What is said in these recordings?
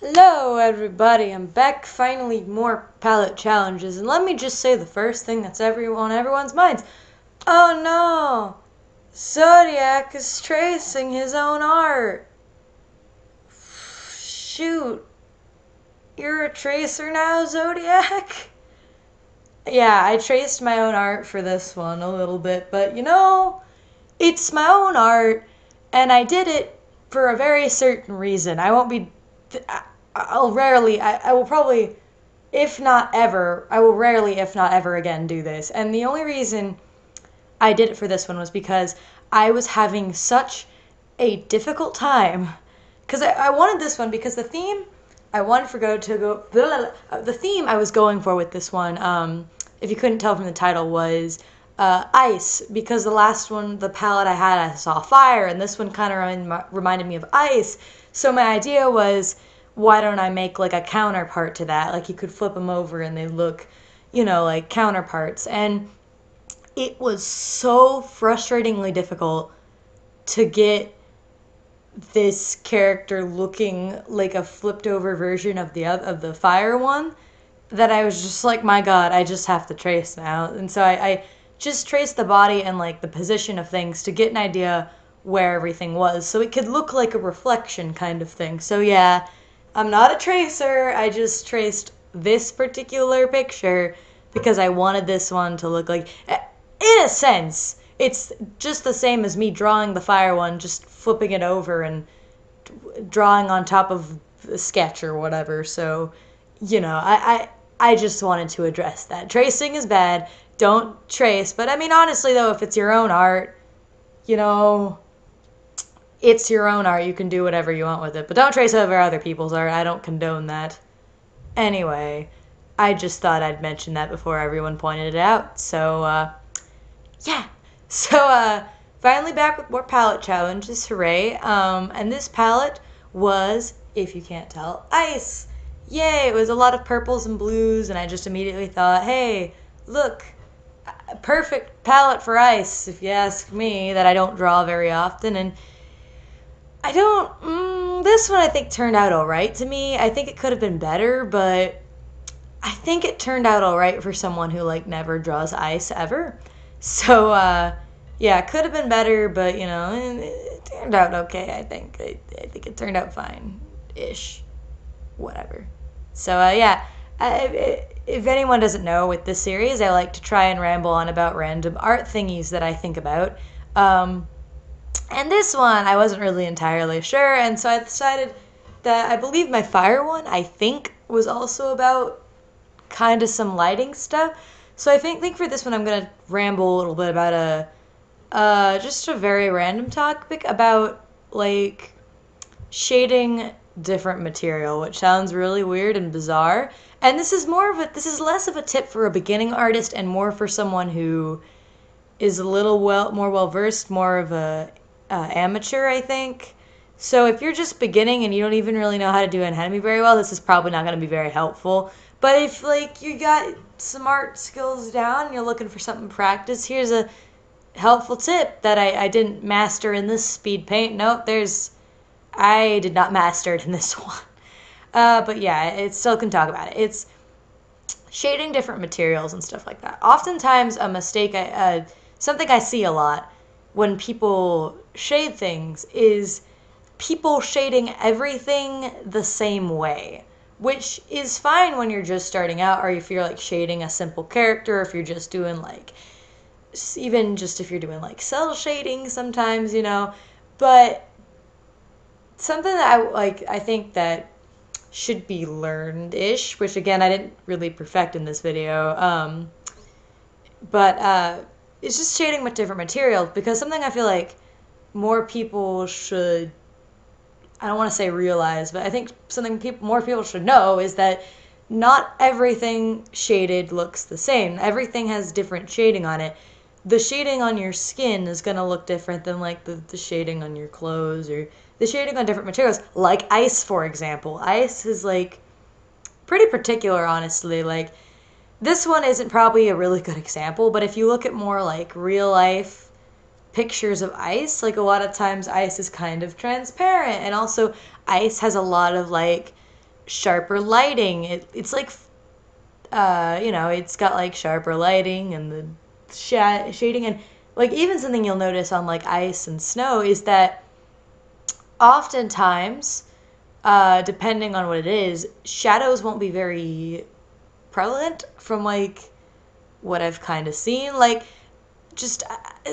Hello everybody, I'm back, finally more palette challenges, and let me just say the first thing that's on everyone's minds. Oh no! Zodiac is tracing his own art! Shoot! You're a tracer now, Zodiac? Yeah, I traced my own art for this one a little bit, but it's my own art, and I did it for a very certain reason. I won't be... I will probably, if not ever, I will rarely, if not ever again, do this. And the only reason I did it for this one was because I was having such a difficult time. Because I wanted this one because the theme I wanted for the theme I was going for with this one, if you couldn't tell from the title, was ice. Because the last one, the palette I had, I saw fire, and this one kind of reminded me of ice. So my idea was, why don't I make like a counterpart to that? Like you could flip them over and they look, like counterparts. And it was so frustratingly difficult to get this character looking like a flipped over version of the fire one that I was just like, my God, I just have to trace now. And so I just traced the body and like the position of things to get an idea where everything was, so it could look like a reflection kind of thing. So yeah, I'm not a tracer. I just traced this particular picture because I wanted this one to look like, in a sense, it's just the same as me drawing the fire one, just flipping it over and drawing on top of a sketch or whatever. So, I just wanted to address that. Tracing is bad. Don't trace. But I mean, honestly, though, if it's your own art, it's your own art. You can do whatever you want with it. But don't trace over other people's art. I don't condone that. Anyway, I just thought I'd mention that before everyone pointed it out. So, yeah. So, finally back with more palette challenges. Hooray. And this palette was, if you can't tell, ice. Yay. It was a lot of purples and blues. And I just immediately thought, hey, look, perfect palette for ice, if you ask me, that I don't draw very often. And this one I think turned out alright to me. I think it could have been better, but I think it turned out alright for someone who, like, never draws ice ever. So, yeah, it could have been better, but, it turned out okay, I think. I think it turned out fine-ish. Whatever. So, yeah, if anyone doesn't know, with this series, I like to try and ramble on about random art thingies that I think about. And this one, I wasn't really entirely sure, and so I decided that I believe my fire one, I think, was also about kind of some lighting stuff. So I think for this one, I'm going to ramble a little bit about just a very random topic about, like, shading different material, which sounds really weird and bizarre. And this is less of a tip for a beginning artist and more for someone who is a little more well-versed, more of a amateur, I think. So if you're just beginning and you don't even really know how to do anatomy very well, this is probably not going to be very helpful. But if, like, you got some art skills down and you're looking for something to practice, here's a helpful tip that I didn't master in this speed paint. Nope, I did not master it in this one. But yeah, it still can talk about it. It's shading different materials and stuff like that. Oftentimes a mistake, something I see a lot when people shade things is people shading everything the same way, which is fine when you're just starting out, or if you're like shading a simple character, or if you're just doing like, even just if you're doing like cell shading sometimes, but something that I think that should be learned-ish, which again I didn't really perfect in this video, but it's just shading with different materials, because something I feel like more people should, I don't want to say realize, but I think something more people should know is that not everything shaded looks the same. Everything has different shading on it. The shading on your skin is going to look different than like the shading on your clothes, or the shading on different materials, like ice, for example. Ice is like pretty particular, honestly. Like, this one isn't probably a really good example, but if you look at more like real life pictures of ice, like a lot of times ice is kind of transparent, and also ice has a lot of like sharper lighting. It's like, you know, it's got like sharper lighting and the shading, and like even something you'll notice on like ice and snow is that oftentimes, depending on what it is, shadows won't be very prevalent from like what I've kind of seen. Like, just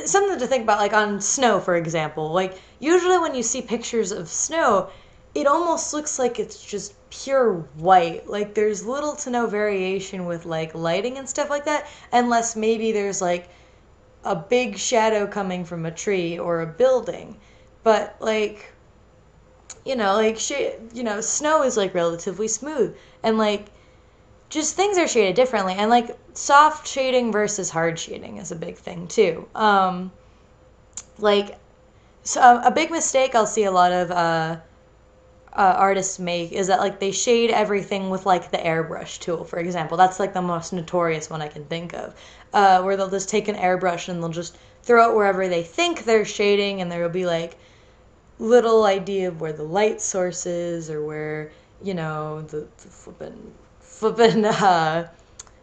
something to think about, like on snow, for example. Like, usually when you see pictures of snow, it almost looks like it's just pure white. Like, there's little to no variation with like lighting and stuff like that, unless maybe there's like a big shadow coming from a tree or a building. But like, you know, like you know, snow is like relatively smooth, and like just things are shaded differently, and like soft shading versus hard shading is a big thing too. Like, so a big mistake I'll see a lot of artists make is that like they shade everything with like the airbrush tool, for example. That's like the most notorious one I can think of, where they'll just take an airbrush and they'll just throw it wherever they think they're shading, and there will be like little idea of where the light source is, or where, you know, the flippin'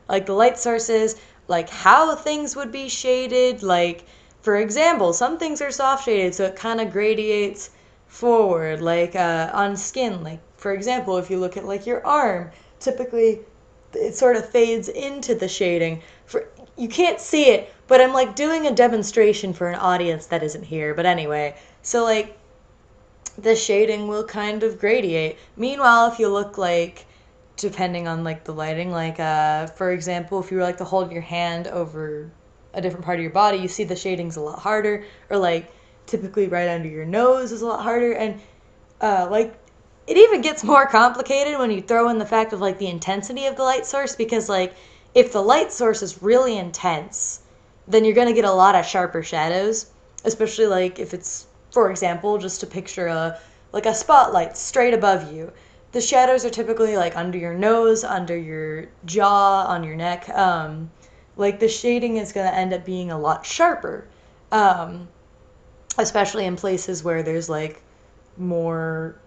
like the light sources, like how things would be shaded. Like, for example, some things are soft shaded, so it kind of gradiates forward, like on skin. Like, for example, if you look at like your arm, typically it sort of fades into the shading. For, you can't see it, but I'm like doing a demonstration for an audience that isn't here. But anyway, so like the shading will kind of gradiate. Meanwhile, if you look like, depending on like the lighting, like for example, if you were like to hold your hand over a different part of your body, you see the shading's a lot harder, or like typically right under your nose is a lot harder. And like it even gets more complicated when you throw in the fact of like the intensity of the light source, because like if the light source is really intense, then you're going to get a lot of sharper shadows, especially like if it's, for example, just to picture a like a spotlight straight above you. The shadows are typically like under your nose, under your jaw, on your neck. Like the shading is going to end up being a lot sharper, especially in places where there's like more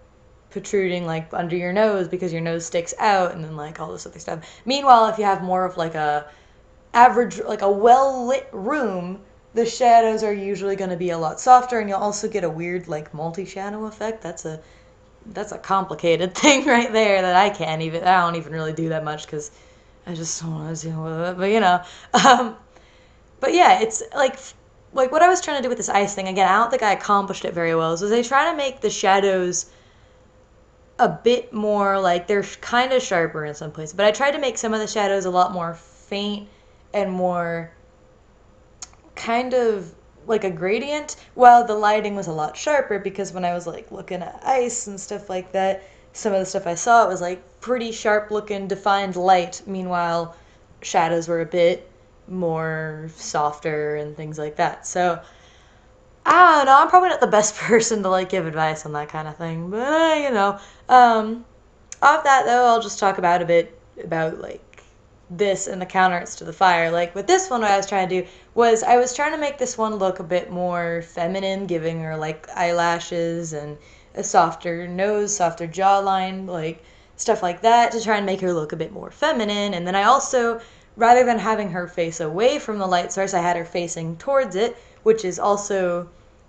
protruding, like under your nose, because your nose sticks out, and then like all this other stuff. Meanwhile, if you have more of like a average, like a well lit room, the shadows are usually going to be a lot softer, and you'll also get a weird like multi-shadow effect. That's a complicated thing right there that I don't even really do that much, because I just don't want to deal with it. But you know, but yeah, it's like what I was trying to do with this ice thing. Again, I don't think I accomplished it very well. So they try to make the shadows a bit more like, they're kind of sharper in some places, but I tried to make some of the shadows a lot more faint and more kind of like a gradient, while the lighting was a lot sharper, because when I was like looking at ice and stuff like that, some of the stuff I saw, it was like pretty sharp looking defined light. Meanwhile, shadows were a bit more softer and things like that. So I don't know, I'm probably not the best person to like give advice on that kind of thing, but you know, off that though, I'll just talk about a bit about like this and the counterarts to the fire. Like with this one, what I was trying to do was I was trying to make this one look a bit more feminine, giving her like eyelashes and a softer nose, softer jawline, like stuff like that, to try and make her look a bit more feminine. And then I also, rather than having her face away from the light source, I had her facing towards it, which is also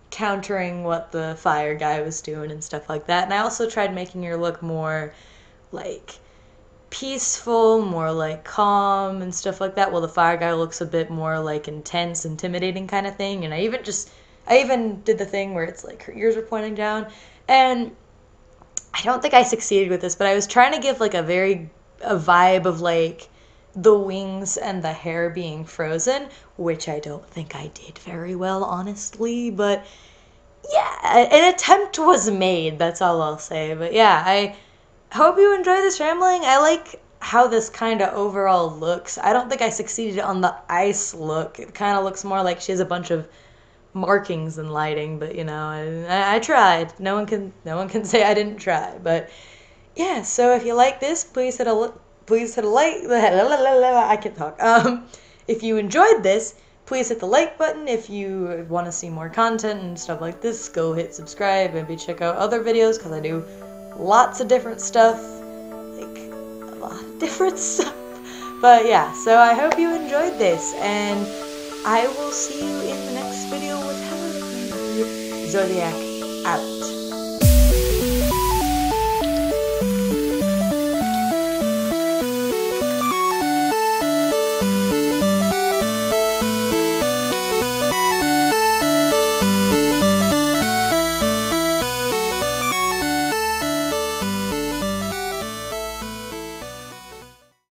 countering what the fire guy was doing and stuff like that. And I also tried making her look more like peaceful, more like calm and stuff like that, while the fire guy looks a bit more like intense, intimidating kind of thing. And I even did the thing where it's like her ears were pointing down, and I don't think I succeeded with this, but I was trying to give like a vibe of like the wings and the hair being frozen, which I don't think I did very well, honestly. But yeah, an attempt was made, that's all I'll say. But yeah, I hope you enjoy this rambling. I like how this kind of overall looks. I don't think I succeeded on the ice look. It kind of looks more like she has a bunch of markings and lighting, but you know, I tried. No one can say I didn't try. But yeah, so if you like this, please hit a like. I can talk. If you enjoyed this, please hit the like button. If you want to see more content and stuff like this, go hit subscribe. Maybe check out other videos, because I do lots of different stuff. different stuff. But yeah, so I hope you enjoyed this, and I will see you in the next video with Zodiac out.